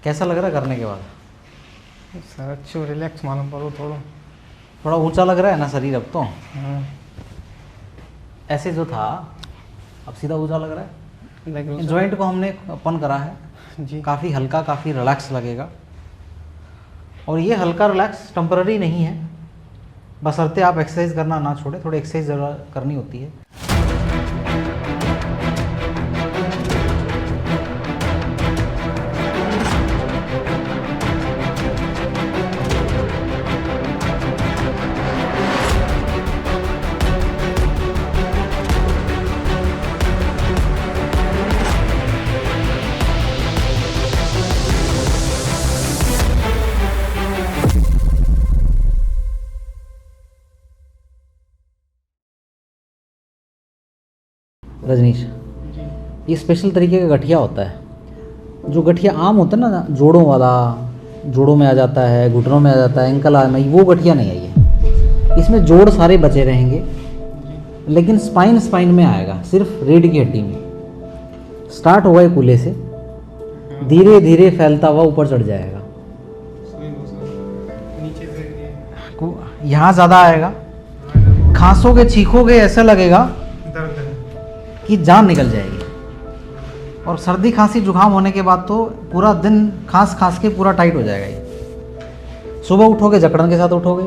कैसा लग रहा है करने के बाद? सर अच्छो रिलैक्स मालूम पड़ो थोड़ा। थोड़ा ऊंचा लग रहा है ना शरीर अब तो? हाँ ऐसे जो था अब सीधा ऊंचा लग रहा है। देख लो सर। जॉइंट को हमने ओपन करा है, जी काफ़ी हल्का, काफ़ी रिलैक्स लगेगा। और ये हल्का रिलैक्स टेम्पररी नहीं है, बशर्ते आप एक्सरसाइज करना ना छोड़े। थोड़ी एक्सरसाइज ज़रूर करनी होती है। रजनीश, ये स्पेशल तरीके का गठिया होता है। जो गठिया आम होता है ना, जोड़ों वाला, जोड़ों में आ जाता है, घुटनों में आ जाता है, एंकल में, वो गठिया नहीं है ये। इसमें जोड़ सारे बचे रहेंगे, लेकिन स्पाइन में आएगा, सिर्फ रीढ़ की हड्डी में। स्टार्ट होगा कूल्हे से, धीरे धीरे फैलता हुआ ऊपर चढ़ जाएगा। नीचे से यहाँ ज़्यादा आएगा, खांसोगे चीखोगे ऐसा लगेगा दर्द है। कि जान निकल जाएगी। और सर्दी खांसी जुकाम होने के बाद तो पूरा दिन खांस खांस के पूरा टाइट हो जाएगा ये। सुबह उठोगे जकड़न के साथ उठोगे,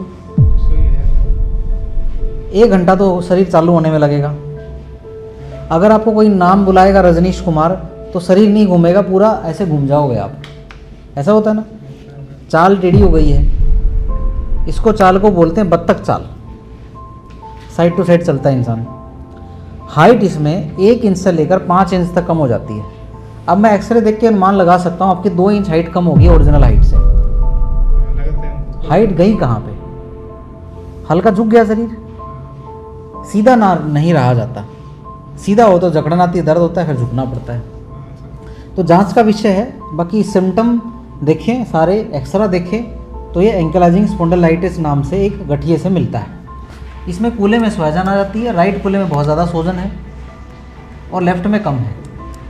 1 घंटा तो शरीर चालू होने में लगेगा। अगर आपको कोई नाम बुलाएगा रजनीश कुमार, तो शरीर नहीं घूमेगा, पूरा ऐसे घूम जाओगे आप। ऐसा होता है ना, चाल टेढ़ी हो गई है। इसको चाल को बोलते हैं बत्तख चाल, साइड टू साइड चलता है इंसान। हाइट इसमें 1 इंच से लेकर 5 इंच तक कम हो जाती है। अब मैं एक्सरे देख के अनुमान लगा सकता हूँ आपकी 2 इंच हाइट कम होगी ओरिजिनल हाइट से। हाइट गई कहाँ पे? हल्का झुक गया शरीर, सीधा ना नहीं रहा जाता। सीधा हो तो जकड़न आती है, दर्द होता है, फिर झुकना पड़ता है। तो जांच का विषय है। बाकी सिम्टम देखें, सारे एक्सरा देखें तो ये एंकलाइजिंग स्पॉन्डिलाइटिस नाम से एक गठिए से मिलता है। इसमें कूल्हे में सूजन आ जाती है। राइट कूल्हे में बहुत ज़्यादा सूजन है और लेफ्ट में कम है।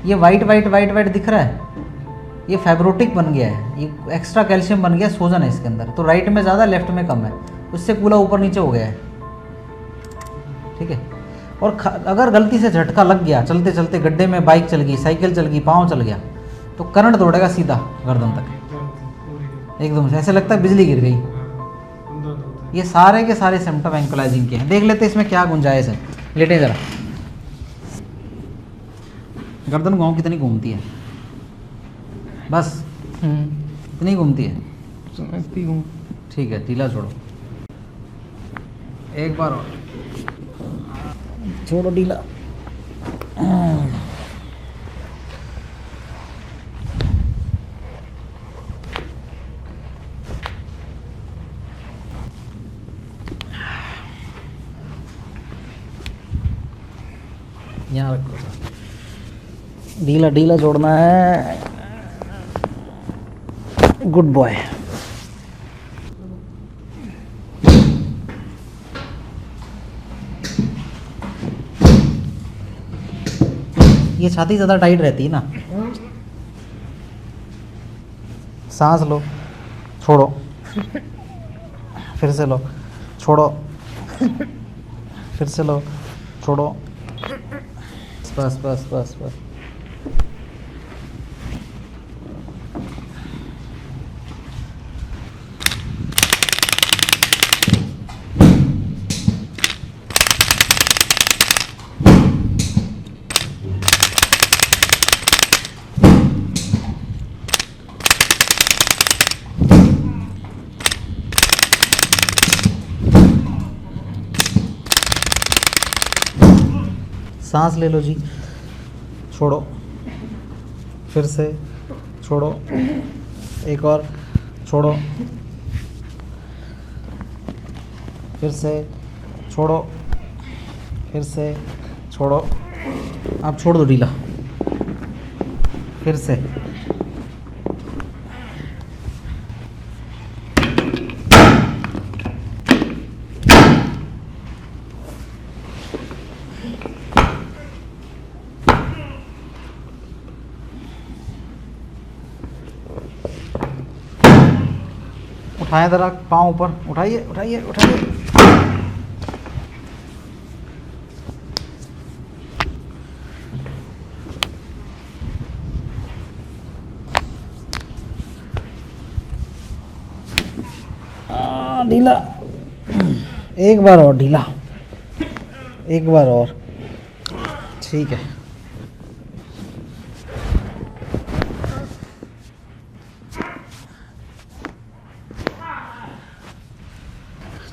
ये वाइट दिख रहा है, ये फाइब्रोटिक बन गया है, ये एक्स्ट्रा कैल्शियम बन गया, सूजन है इसके अंदर। तो राइट में ज़्यादा, लेफ्ट में कम है, उससे कूल्हा ऊपर नीचे हो गया है। ठीक है। और अगर गलती से झटका लग गया, चलते चलते गड्ढे में बाइक चल गई, साइकिल चल गई, पाँव चल गया, तो करंट दौड़ेगा सीधा गर्दन तक, एकदम से ऐसे लगता है बिजली गिर गई। ये सारे के सारे सिम्टम एंकलाइजिंग के हैं। देख लेते हैं इसमें क्या गुंजाइश है। लेटे जरा। गर्दन घाव कितनी घूमती है? बस इतनी घूमती है? समझती हूँ। ठीक है, ढीला छोड़ो, एक बार और छोड़ो ढीला। यहाँ रखो, ढीला ढीला छोड़ना है। Good boy. ये छाती ज़्यादा टाइट रहती है ना, सांस लो, छोड़ो, फिर से लो, छोड़ो, फिर से लो, छोड़ो। बस बस बस बस। सांस ले लो जी, छोड़ो, फिर से छोड़ो, एक और, छोड़ो, फिर से छोड़ो, फिर से छोड़ो। आप छोड़ दो ढीला, फिर से। उठाएं ज़रा पाँव ऊपर, उठाइए उठाइए उठाइए। ढीला, एक बार और ढीला, एक बार और, ठीक है।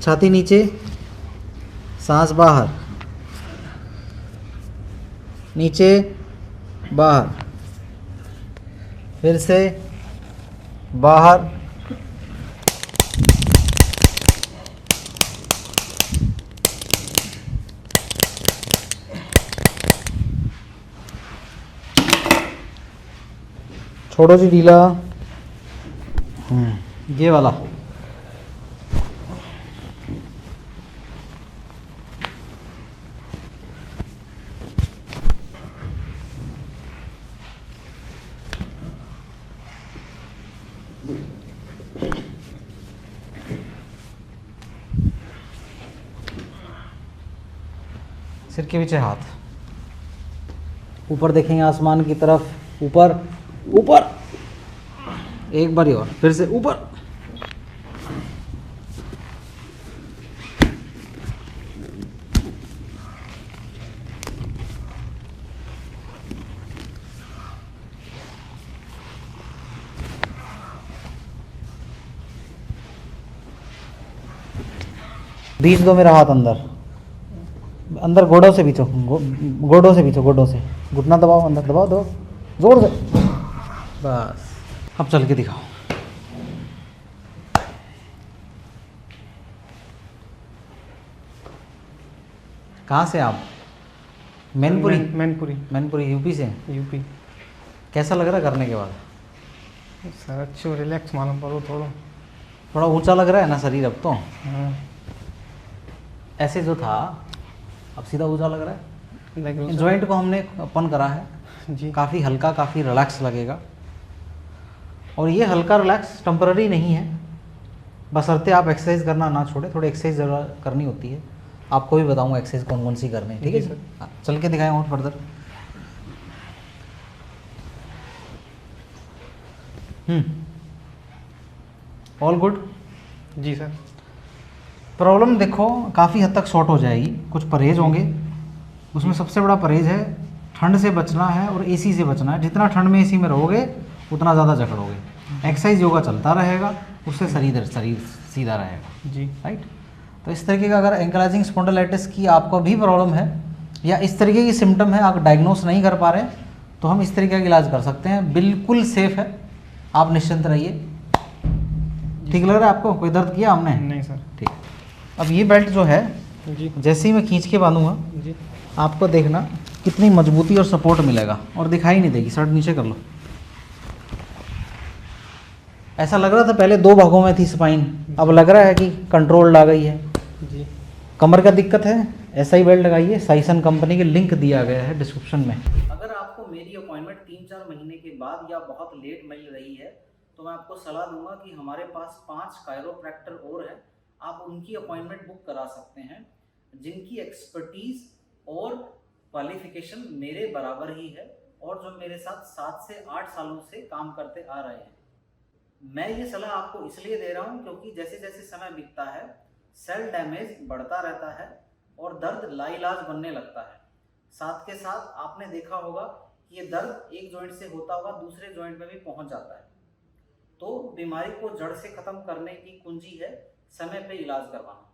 छाती नीचे, सांस बाहर, नीचे बाहर, फिर से बाहर, छोड़ो जी ढीला। ये वाला सिर के पीछे हाथ, ऊपर देखेंगे आसमान की तरफ, ऊपर ऊपर, एक बार और, फिर से ऊपर, बीच दो मेरा हाथ अंदर, अंदर गोड़ों से बीचो, गोड़ों से बीचो, गोड़ों से, घुटना दबाओ, अंदर दबाओ, दो जोर से, बस। अब चल के दिखाओ। कहाँ से आप? मैनपुरी? मैनपुरी। मैनपुरी यूपी से? यूपी। कैसा लग रहा है करने के बाद? सर अच्छो रिलैक्स मालूम पड़ो थोड़ा। थोड़ा ऊंचा लग रहा है ना शरीर अब तो? हाँ। ऐसे जो था अब सीधा ऊंचा लग रहा है। लग रहा जॉइंट को हमने ओपन करा है जी। काफ़ी हल्का, काफ़ी रिलैक्स लगेगा। और ये हल्का रिलैक्स टेम्पररी नहीं है, बशर्ते आप एक्सरसाइज करना ना छोड़े। थोड़ी एक्सरसाइज ज़रूर करनी होती है, आपको भी बताऊंगा एक्सरसाइज कौन कौन सी करनी है, ठीक है जी सर? सर। हाँ, चल के दिखाएं और फर्दर। ऑल गुड जी सर। प्रॉब्लम देखो काफ़ी हद तक शॉर्ट हो जाएगी, कुछ परहेज होंगे। उसमें सबसे बड़ा परहेज है ठंड से बचना है और एसी से बचना है। जितना ठंड में एसी में रहोगे उतना ज़्यादा जकड़ोगे। एक्सरसाइज योगा चलता रहेगा, उससे शरीर सीधा रहेगा जी। राइट। तो इस तरीके का अगर एंकलाइजिंग स्पॉन्डिलाइटिस की आपको भी प्रॉब्लम है या इस तरीके की सिम्टम है, आप डायग्नोस नहीं कर पा रहे, तो हम इस तरीके का इलाज कर सकते हैं। बिल्कुल सेफ है, आप निश्चिंत रहिए। ठीक लग रहा है आपको? कोई दर्द किया हमने? नहीं सर। ठीक। अब ये बेल्ट जो है जी जैसे ही मैं खींच के बांधूंगा जी। आपको देखना कितनी मजबूती और सपोर्ट मिलेगा, और दिखाई नहीं देगी। शर्ट नीचे कर लो। ऐसा लग रहा था पहले 2 भागों में थी स्पाइन, अब लग रहा है कि कंट्रोल्ड आ गई है। जी। कमर का दिक्कत है, ऐसा ही बेल्ट लगाइए। साइसन कंपनी के लिंक दिया गया है डिस्क्रिप्शन में। अगर आपको मेरी अपॉइंटमेंट 3-4 महीने के बाद या बहुत लेट मिल रही है तो मैं आपको सलाह दूंगा कि हमारे पास 5 कायरोप्रैक्टर और हैं, आप उनकी अपॉइंटमेंट बुक करा सकते हैं, जिनकी एक्सपर्टीज और क्वालिफिकेशन मेरे बराबर ही है और जो मेरे साथ 7 से 8 सालों से काम करते आ रहे हैं। मैं ये सलाह आपको इसलिए दे रहा हूँ क्योंकि जैसे जैसे समय बीतता है सेल डैमेज बढ़ता रहता है और दर्द लाइलाज बनने लगता है। साथ के साथ आपने देखा होगा कि ये दर्द एक जॉइंट से होता हुआ दूसरे जॉइंट में भी पहुंच जाता है। तो बीमारी को जड़ से खत्म करने की कुंजी है समय पे इलाज करवाना।